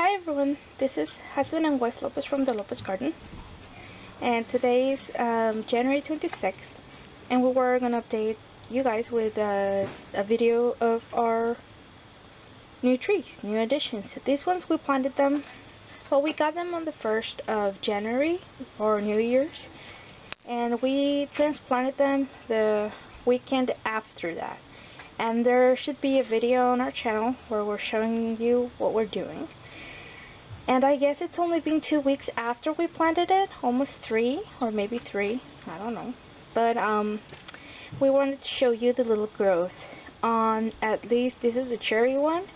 Hi everyone, this is husband and wife Lopez from the Lopez Garden, and today is January 26th, and we were going to update you guys with a video of our new trees, new additions. These ones we planted them, well, we got them on the 1st of January, or New Year's, and we transplanted them the weekend after that. And there should be a video on our channel where we're showing you what we're doing. And I guess it's only been 2 weeks after we planted it, almost 3, or maybe 3, I don't know. But we wanted to show you the little growth on, at least this is a cherry one,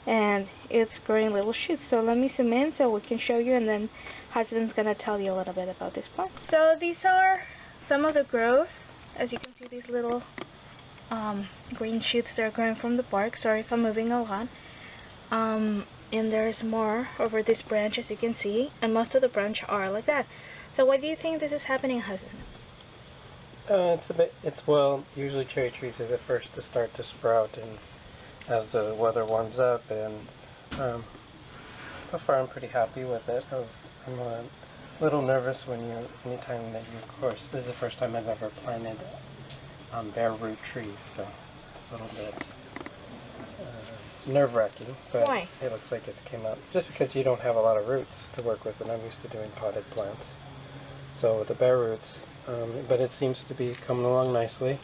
and it's growing little shoots. So let me zoom in so we can show you, and then husband's gonna tell you a little bit about this plant. So these are some of the growth. As you can see, these little green shoots that are growing from the bark. Sorry if I'm moving a lot. And there's more over this branch, as you can see, and most of the branch are like that. So why do you think this is happening, husband? Well, usually cherry trees are the first to start to sprout, and as the weather warms up, and so far I'm pretty happy with it. I'm a little nervous anytime that you, of course, this is the first time I've ever planted bare root trees, so it's a little bit nerve-wracking, but why? It looks like it came out just because you don't have a lot of roots to work with, and I'm used to doing potted plants. So with the bare roots, but it seems to be coming along nicely.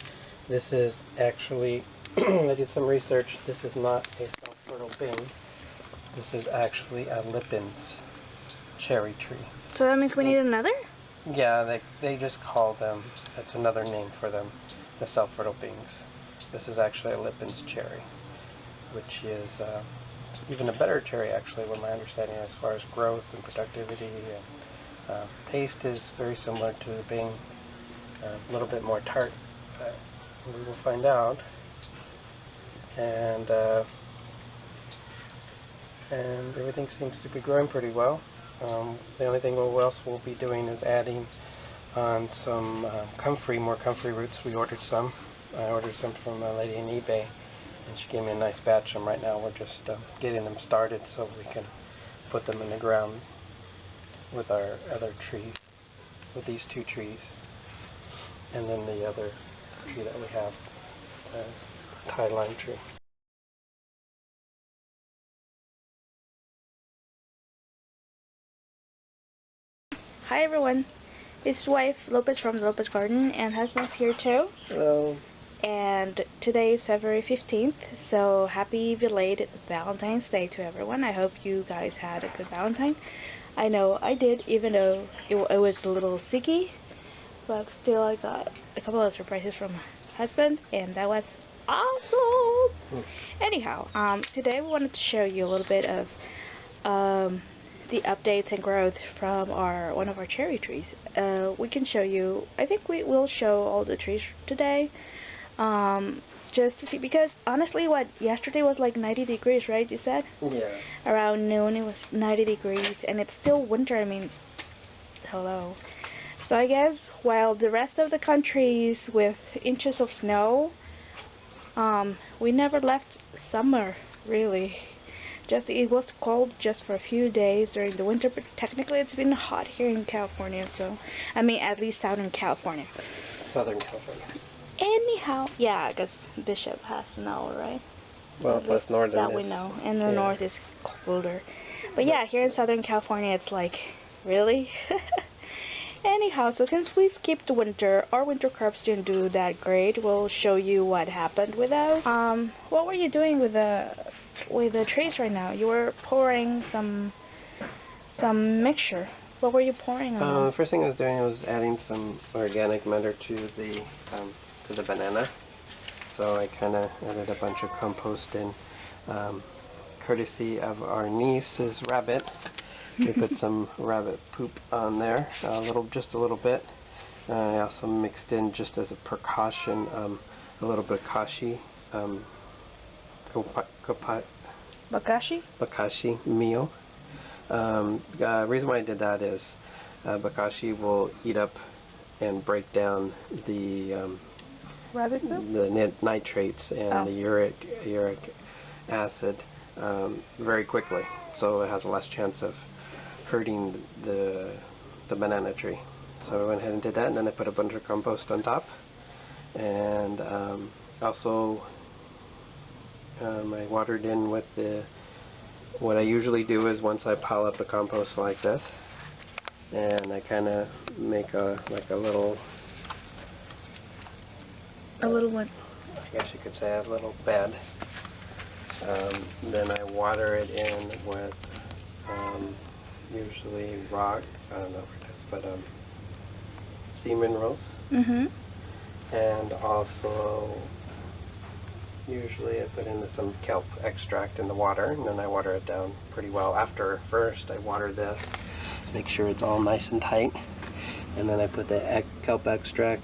This is actually, I did some research, this is not a self-fertile bean. This is actually a Lapins Cherry Tree. So that means we need another? Yeah, they just call them, that's another name for them, the self-fertile beans. This is actually a Lapins Cherry, which is even a better cherry, actually, with my understanding, as far as growth and productivity, and taste is very similar to the bean, a little bit more tart, we will find out. And everything seems to be growing pretty well. The only thing else we'll be doing is adding on some more comfrey roots. We ordered some. I ordered some from a lady on eBay, and she gave me a nice batch, and right now we're just getting them started so we can put them in the ground with our other tree, with these 2 trees, and then the other tree that we have, Thai lime tree. Hi everyone, this is wife Lopez from the Lopez Garden, and husband's here too. Hello. And today is February 15th, so happy belated Valentine's Day to everyone. I hope you guys had a good Valentine. I know I did, even though it was a little sticky, but still I got a couple of surprises from husband, and that was awesome! Anyhow, today we wanted to show you a little bit of the updates and growth from one of our cherry trees. We can show you, I think we will show all the trees today, just to see, because honestly, yesterday was like 90 degrees, right, you said? Yeah. Around noon it was 90 degrees, and it's still winter, I mean, hello. So I guess while the rest of the country is with inches of snow, we never left summer, really. It was cold just for a few days during the winter, but technically it's been hot here in California, so, I mean, at least out in California. Southern California. Anyhow, yeah, because Bishop has snow, right? Well, plus northern that we know, and the north is colder. But yeah, here in Southern California, it's like, really? Anyhow, so since we skipped winter, our winter crops didn't do that great. We'll show you what happened with those. What were you doing with the trees right now? You were pouring some mixture. What were you pouring on? The first thing I was doing was adding some organic matter to the banana. So I kind of added a bunch of compost in, courtesy of our niece's rabbit. We put some rabbit poop on there, just a little bit. I also mixed in, just as a precaution, a little bit of kashi, bakashi meal. The reason why I did that is bakashi will eat up and break down the rabbit poop? The nitrates and the uric acid very quickly, so it has less chance of hurting the banana tree. So I went ahead and did that, and then I put a bunch of compost on top, and also I watered in with what I usually do is once I pile up the compost like this, and I kind of make a little one. I guess you could say a little bed. Then I water it in with usually rock, I don't know what it is, but sea minerals. And also usually I put in some kelp extract in the water, and then I water it down pretty well. First I water this, make sure it's all nice and tight, and then I put the kelp extract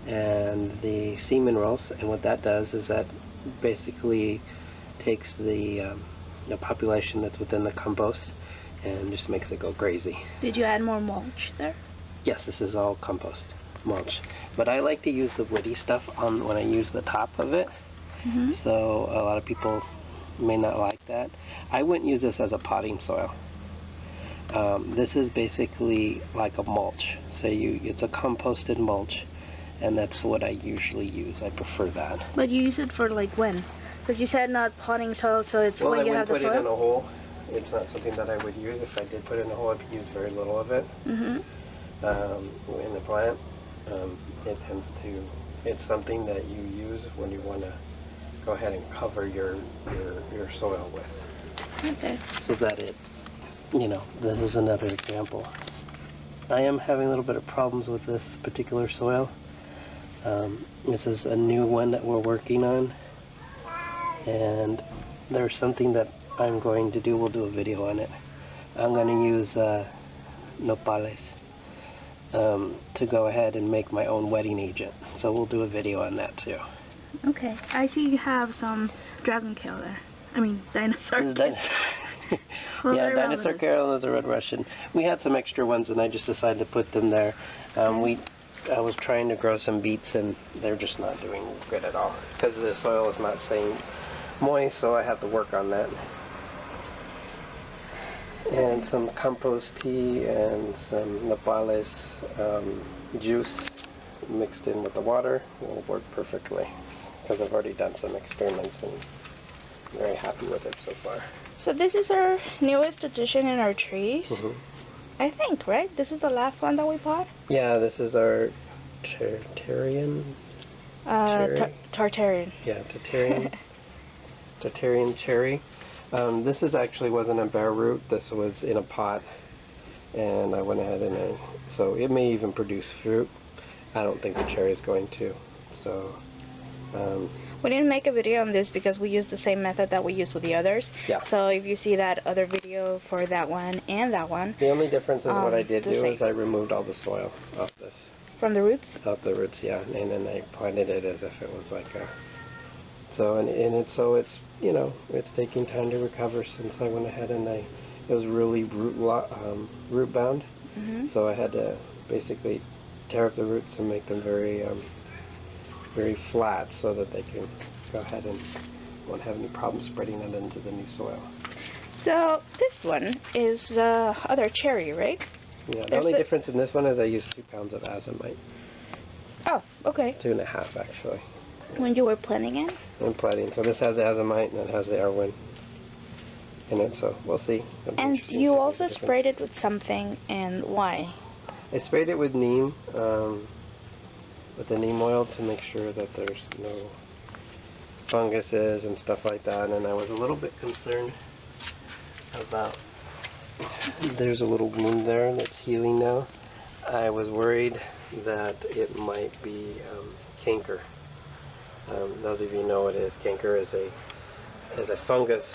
and the sea minerals, and what that does is that basically takes the population that's within the compost and just makes it go crazy. Did you add more mulch there? Yes, this is all compost mulch, but I like to use the woody stuff on when I use the top of it. So a lot of people may not like that. I wouldn't use this as a potting soil. This is basically like a mulch. So it's a composted mulch, and that's what I usually use. I prefer that. But you use it for like when? Because you said not potting soil, so it's when you have the soil? Well, I wouldn't put it in a hole. It's not something that I would use. If I did put it in a hole, I'd use very little of it. In the plant, it's something that you use when you want to go ahead and cover your soil with. Okay. So that this is another example. I am having a little bit of problems with this particular soil. This is a new one that we're working on, and there's something that I'm going to do. We'll do a video on it. I'm going to use nopales to go ahead and make my own wetting agent. So we'll do a video on that too. Okay. I see you have some dragon kale there. I mean, dinosaur kale. Yeah, dinosaur kale is a red Russian. We had some extra ones, and I just decided to put them there. I was trying to grow some beets, and they're just not doing good at all because the soil is not staying moist, so I have to work on that. And some compost tea and some nopales juice mixed in with the water will work perfectly, because I've already done some experiments and I'm very happy with it so far. So this is our newest addition in our trees. I think, right? This is the last one that we bought? Yeah, this is our Tartarian Cherry. Tartarian. Yeah, Tartarian Cherry. This wasn't a bare root. This was in a pot, and I went ahead and so it may even produce fruit. I don't think the cherry is going to. So we didn't make a video on this because we used the same method that we used with the others. Yeah. So if you see that other video for that one and that one, the only difference is what I did do is I removed all the soil off this. From the roots? Off the roots, yeah, and then I planted it as if it was like a. So it's taking time to recover since I went ahead and it was really root bound. So I had to basically tear up the roots and make them very very flat so that they can go ahead and won't have any problem spreading it into the new soil. So this one is the other cherry, right? Yeah, the only difference in this one is I used 2 pounds of azomite. Oh, okay. 2.5 actually. When you were planting it? I'm planting. So this has azomite and it has the Erwin in it, so we'll see. And you also sprayed it with something, and why? I sprayed it with neem, with the neem oil to make sure that there's no funguses and stuff like that, and I was a little bit concerned about, there's a little wound there that's healing now. I was worried that it might be canker. Those of you know what it is. Canker is a fungus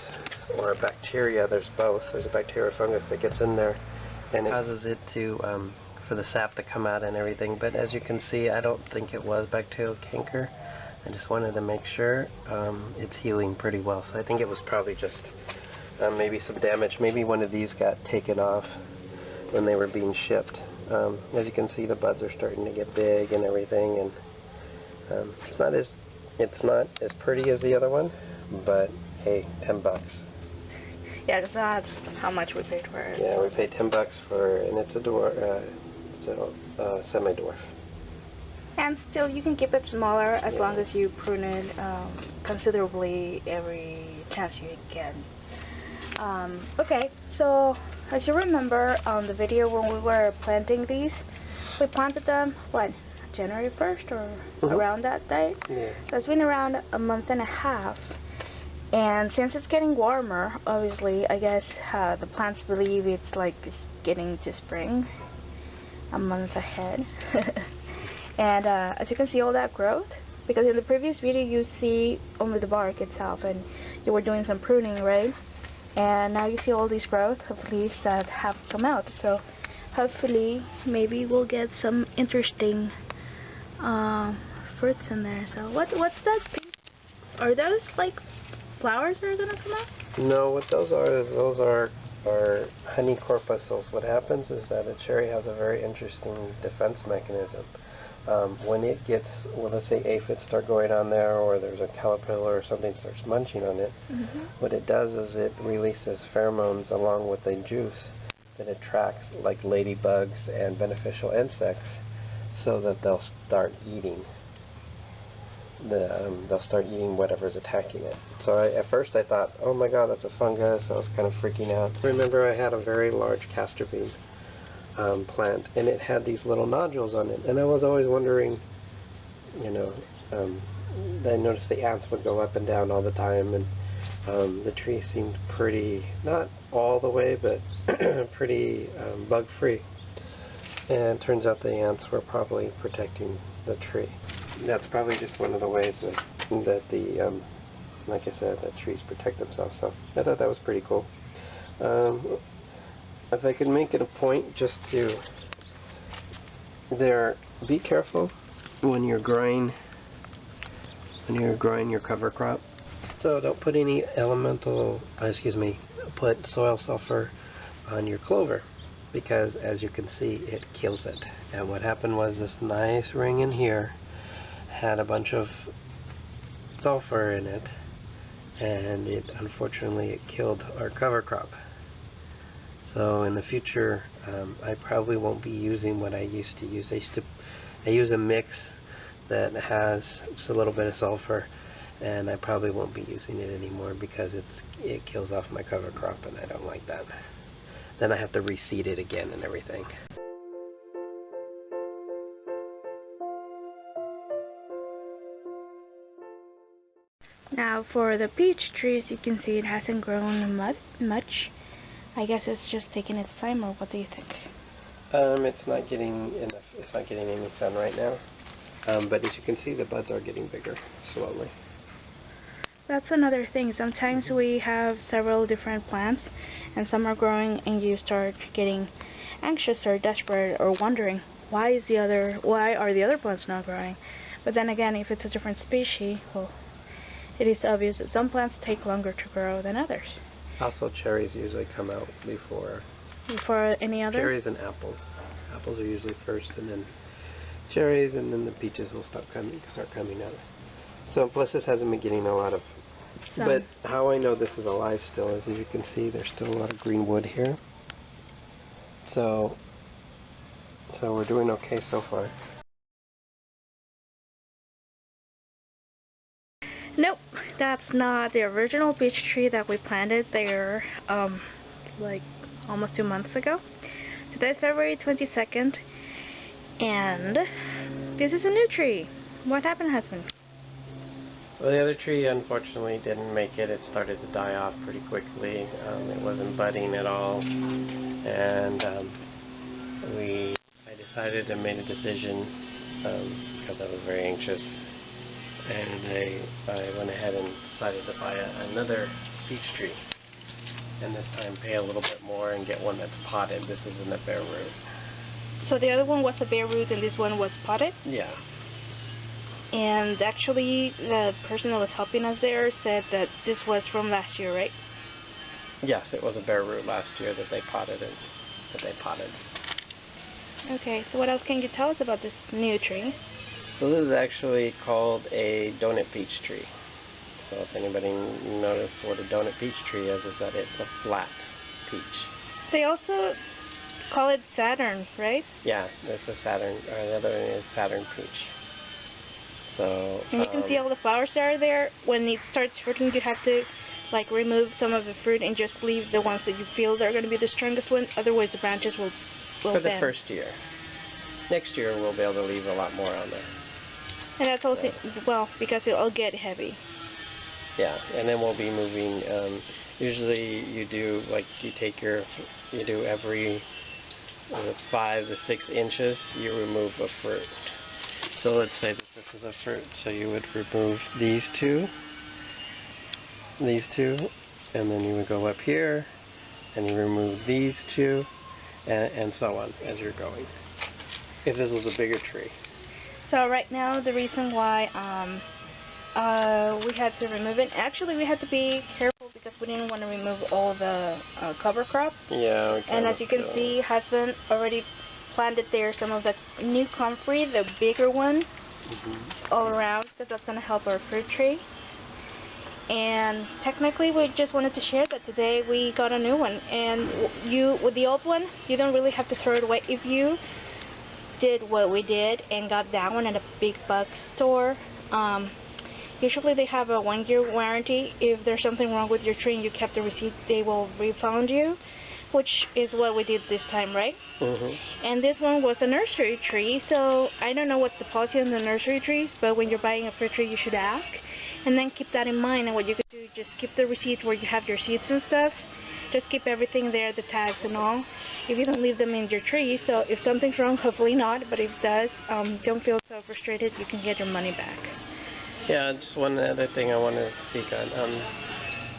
or a bacteria. There's both. There's a bacteria or fungus that gets in there, and it causes it to for the sap to come out and everything. But as you can see, I don't think it was bacterial canker. I just wanted to make sure it's healing pretty well. So I think it was probably just maybe some damage. Maybe one of these got taken off when they were being shipped. As you can see, the buds are starting to get big and everything, and it's not as pretty as the other one, but hey, $10. Yeah, 'cause that's how much we paid for it. Yeah, we paid $10 for, and it's a dwarf. It's a semi-dwarf. And still, you can keep it smaller as long as you prune it considerably every chance you get. Okay, so as you remember on the video when we were planting these, we planted them, what, January 1st or around that date? Yeah. So it's been around a month and a half. And since it's getting warmer, obviously, I guess the plants believe it's like it's getting to spring a month ahead. And as you can see all that growth, because in the previous video you see only the bark itself and you were doing some pruning, right? And now you see all this growth of leaves that have come out. So hopefully maybe we'll get some interesting fruits in there. So what's that pink? Are those like flowers that are gonna come out? No, what those are honey corpuscles. What happens is that a cherry has a very interesting defense mechanism. When it gets, well, let's say aphids start going on there, or there's a caterpillar or something starts munching on it, what it does is it releases pheromones along with a juice that attracts like ladybugs and beneficial insects, so that they'll start eating. They'll start eating whatever's attacking it. So at first I thought, oh my god, that's a fungus. I was kind of freaking out. I remember I had a very large castor bean plant, and it had these little nodules on it, and I was always wondering, you know, I noticed the ants would go up and down all the time, and the tree seemed pretty, not all the way, but pretty bug-free. And it turns out the ants were probably protecting the tree. That's probably just one of the ways that the, like I said, that trees protect themselves. So I thought that was pretty cool. If I could make it a point just to be careful when you're growing your cover crop. So don't put any put soil sulfur on your clover, because as you can see, it kills it. And what happened was this nice ring in here had a bunch of sulfur in it, and unfortunately it killed our cover crop. So in the future, I probably won't be using what I used to use. I use a mix that has just a little bit of sulfur, and I probably won't be using it anymore because it kills off my cover crop, and I don't like that. Then I have to reseed it again and everything. Now for the peach trees, you can see it hasn't grown much. I guess it's just taking its time, or what do you think? It's not getting enough. It's not getting any sun right now. But as you can see, the buds are getting bigger slowly. That's another thing. Sometimes we have several different plants, and some are growing, and you start getting anxious or desperate or wondering why are the other plants not growing? But then again, if it's a different species, well, it is obvious that some plants take longer to grow than others. Also, cherries usually come out before any other? Cherries and apples. Apples are usually first, and then cherries, and then the peaches will start coming out. So plus this hasn't been getting a lot of sun. But how I know this is alive still is, as you can see, there's still a lot of green wood here. So we're doing okay so far. Nope, that's not the original peach tree that we planted there like almost 2 months ago. Today's February 22nd, and this is a new tree. What happened, husband? Well, the other tree unfortunately didn't make it. It started to die off pretty quickly. It wasn't budding at all, and I decided and made a decision because I was very anxious, and I went ahead and decided to buy another peach tree, and this time pay a little bit more and get one that's potted. This isn't a bare root. So the other one was a bare root and this one was potted? Yeah. And actually the person that was helping us there said that this was from last year, right? Yes, it was a bare root last year that they potted. Okay, so what else can you tell us about this new tree? So this is actually called a donut peach tree. So if anybody noticed what a donut peach tree is that it's a flat peach. They also call it Saturn, right? Yeah, it's a Saturn. The other one is Saturn peach. So. And you can see all the flowers that are there. When it starts fruiting, you have to like remove some of the fruit and just leave the ones that you feel are going to be the strongest one. Otherwise, the branches will for the bend. first year. Next year, we'll be able to leave a lot more on there. And that's also, well, because it'll get heavy. Yeah, and then we'll be moving, usually you do every 5 to 6 inches, you remove a fruit. So let's say that this is a fruit, so you would remove these two, and then you would go up here, and you remove these two, and so on as you're going. If this was a bigger tree. So right now, the reason why we had to remove it, actually we had to be careful because we didn't want to remove all the cover crop. Yeah. And as you can see, husband already planted there some of the new comfrey, the bigger one, all around, because that's going to help our fruit tree. And technically we just wanted to share that today we got a new one. And you, with the old one, you don't really have to throw it away. If you did what we did and got that one at a big box store, usually they have a 1-year warranty. If there's something wrong with your tree and you kept the receipt, they will refund you, which is what we did this time, right? And this one was a nursery tree, so I don't know what's the policy on the nursery trees, but when you're buying a fruit tree you should ask, and then keep that in mind. And what you could do, just keep the receipt where you have your seeds and stuff. Just keep everything there, the tags and all, if you don't leave them in your tree. So if something's wrong, hopefully not, but if it does, don't feel so frustrated, you can get your money back. Yeah, just one other thing I wanted to speak on.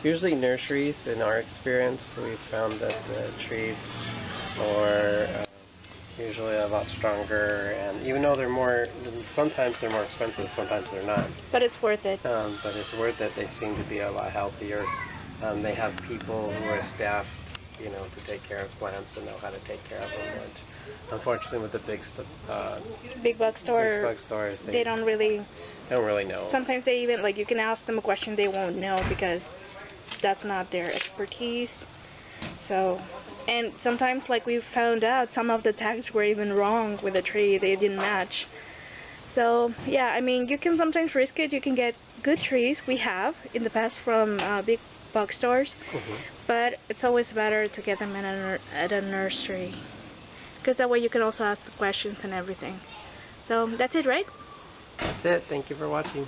Usually nurseries, in our experience, we've found that the trees are usually a lot stronger, and even though sometimes they're more expensive, sometimes they're not. But it's worth it. But it's worth it. They seem to be a lot healthier. They have people who are staffed, to take care of plants and know how to take care of them. Which, unfortunately, with the big box stores, they don't really know. Sometimes they even, you can ask them a question, they won't know because that's not their expertise. So, and sometimes, we found out, some of the tags were even wrong with the tree. They didn't match. So, yeah, I mean, you can sometimes risk it. You can get good trees. We have in the past from big box stores, but it's always better to get them at a nursery, because that way you can also ask the questions and everything. So that's it, right? That's it. Thank you for watching.